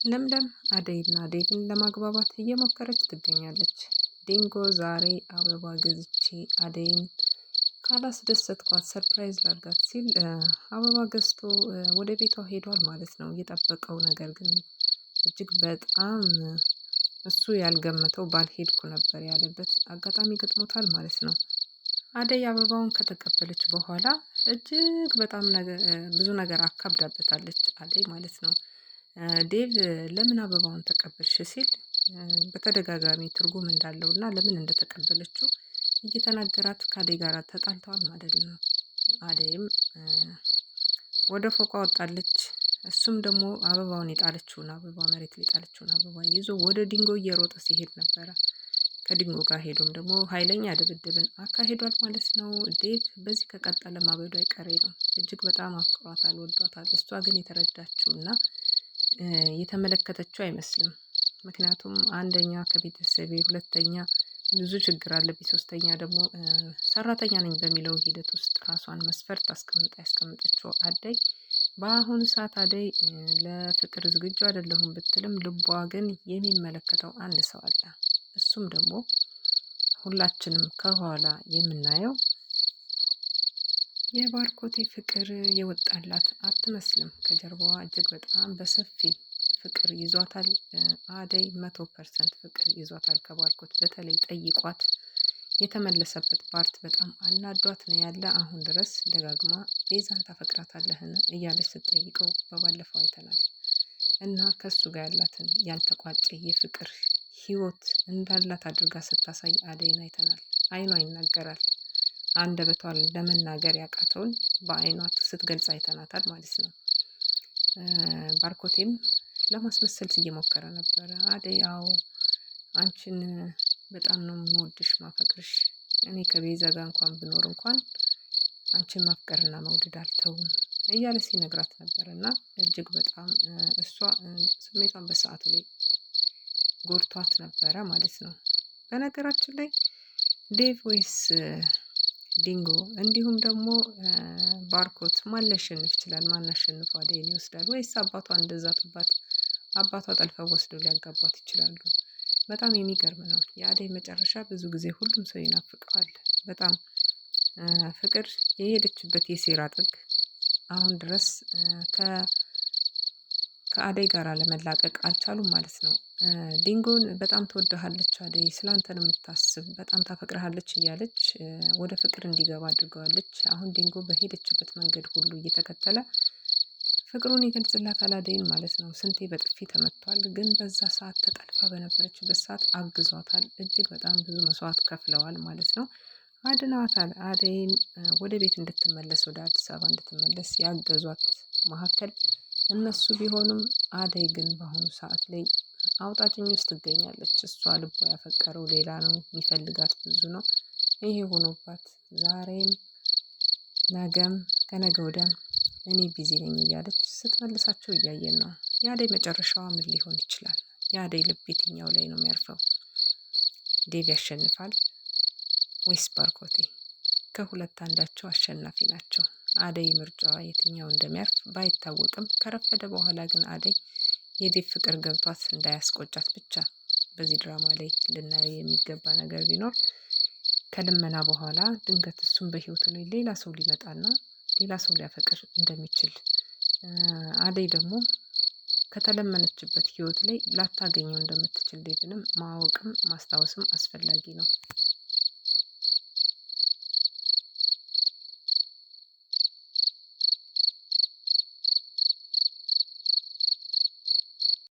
ለምለም አደይና ዴቭን ለማግባባት እየሞከረች ትገኛለች። ዲንጎ ዛሬ አበባ ገዝቼ አደይን ካላስደሰትኳት ሰርፕራይዝ ላርጋት ሲል አበባ ገዝቶ ወደ ቤቷ ሄዷል ማለት ነው። የጠበቀው ነገር ግን እጅግ በጣም እሱ ያልገመተው ባልሄድኩ ነበር ያለበት አጋጣሚ ገጥሞታል ማለት ነው። አደይ አበባውን ከተቀበለች በኋላ እጅግ በጣም ብዙ ነገር አካብዳበታለች አደይ ማለት ነው። ዴቭ ለምን አበባውን ተቀበልሽ ሲል በተደጋጋሚ ትርጉም እንዳለው እና ለምን እንደተቀበለችው እየተናገራት ከአደይ ጋር ተጣልተዋል ማለት ነው። አደይም ወደ ፎቋ ወጣለች። እሱም ደግሞ አበባውን የጣለችውን አበባ መሬት ላይ የጣለችውን አበባ ይዞ ወደ ዲንጎ እየሮጠ ሲሄድ ነበረ። ከዲንጎ ጋር ሄዶም ደግሞ ኃይለኛ ድብድብን አካሂዷል ማለት ነው። ዴቭ በዚህ ከቀጠለ ማበዱ አይቀሬ ነው። እጅግ በጣም አፍቅሯታል፣ ወዷታል። እሷ ግን የተረዳችው እና የተመለከተችው አይመስልም። ምክንያቱም አንደኛ ከቤተሰቤ፣ ሁለተኛ ብዙ ችግር አለብኝ፣ ሶስተኛ ደግሞ ሰራተኛ ነኝ በሚለው ሂደት ውስጥ ራሷን መስፈርት አስቀምጣ ያስቀምጠችው አደይ በአሁኑ ሰዓት አደይ ለፍቅር ዝግጁ አይደለሁም ብትልም ልቧ ግን የሚመለከተው አንድ ሰው አለ። እሱም ደግሞ ሁላችንም ከኋላ የምናየው የባርኮቴ ፍቅር የወጣላት አትመስልም። ከጀርባዋ እጅግ በጣም በሰፊ ፍቅር ይዟታል። አደይ 100% ፍቅር ይዟታል ከባርኮት። በተለይ ጠይቋት የተመለሰበት ፓርት በጣም አናዷት ነው ያለ። አሁን ድረስ ደጋግማ ቤዛን ታፈቅራታለህን እያለች ስትጠይቀው በባለፈው አይተናል። እና ከሱ ጋር ያላትን ያልተቋጨ የፍቅር ህይወት እንዳላት አድርጋ ስታሳይ አደይን አይተናል። አይኗ ይናገራል። አንደበቷን ለመናገር ያቃተውን በአይኗ ስትገልጽ አይተናታል ማለት ነው። ባርኮቴም ለማስመሰል እየሞከረ ነበረ። አደይ አዎ አንቺን በጣም ነው የምወድሽ ማፈቅርሽ፣ እኔ ከቤዛ ጋር እንኳን ብኖር እንኳን አንቺን ማፍቀርና መውደድ አልተውም እያለ ሲነግራት ነበር። እና እጅግ በጣም እሷ ስሜቷን በሰዓቱ ላይ ጎድቷት ነበረ ማለት ነው። በነገራችን ላይ ዴቭ ወይስ ዲንጎ እንዲሁም ደግሞ ባርኮት ማን ሊያሸንፍ ይችላል? ማን አሸንፎ አደይን ይወስዳል? ወይስ አባቷ እንደዛቱባት አባቷ ጠልፈው ወስደው ሊያጋቧት ይችላሉ? በጣም የሚገርም ነው። የአደይ መጨረሻ ብዙ ጊዜ ሁሉም ሰው ይናፍቀዋል። በጣም ፍቅር የሄደችበት የሴራ ጥግ አሁን ድረስ ከአደይ ጋር ለመላቀቅ አልቻሉም ማለት ነው። ዲንጎን በጣም ትወድሃለች አደይ፣ ስላንተ ነው የምታስብ፣ በጣም ታፈቅርሃለች እያለች ወደ ፍቅር እንዲገባ አድርገዋለች። አሁን ዲንጎ በሄደችበት መንገድ ሁሉ እየተከተለ ፍቅሩን ይገልጽላታል አደይን ማለት ነው። ስንቴ በጥፊ ተመቷል። ግን በዛ ሰዓት ተጠልፋ በነበረችበት ሰዓት አግዟታል። እጅግ በጣም ብዙ መስዋዕት ከፍለዋል ማለት ነው። አድነዋታል። አደይን ወደ ቤት እንድትመለስ፣ ወደ አዲስ አበባ እንድትመለስ ያገዟት መካከል እነሱ ቢሆኑም አደይ ግን በአሁኑ ሰዓት ላይ አውጣጭኝ ውስጥ ትገኛለች። እሷ ልቧ ያፈቀረው ሌላ ነው፣ የሚፈልጋት ብዙ ነው። ይሄ ሆኖባት ዛሬም ነገም ከነገ ወዲያም እኔ ቢዚ ነኝ እያለች ስትመልሳቸው እያየን ነው። የአደይ መጨረሻዋ ምን ሊሆን ይችላል? የአደይ ልብ የትኛው ላይ ነው የሚያርፈው? ዴቭ ያሸንፋል ወይስ ባርኮቴ? ከሁለት አንዳቸው አሸናፊ ናቸው። አደይ ምርጫዋ የትኛው እንደሚያርፍ ባይታወቅም ከረፈደ በኋላ ግን አደይ የዴቭ ፍቅር ገብቷት እንዳያስቆጫት ብቻ በዚህ ድራማ ላይ ልናየው የሚገባ ነገር ቢኖር ከልመና በኋላ ድንገት እሱም በህይወቱ ላይ ሌላ ሰው ሊመጣና ሌላ ሰው ሊያፈቅር እንደሚችል፣ አደይ ደግሞ ከተለመነችበት ህይወት ላይ ላታገኘው እንደምትችል ዴቭንም ማወቅም ማስታወስም አስፈላጊ ነው።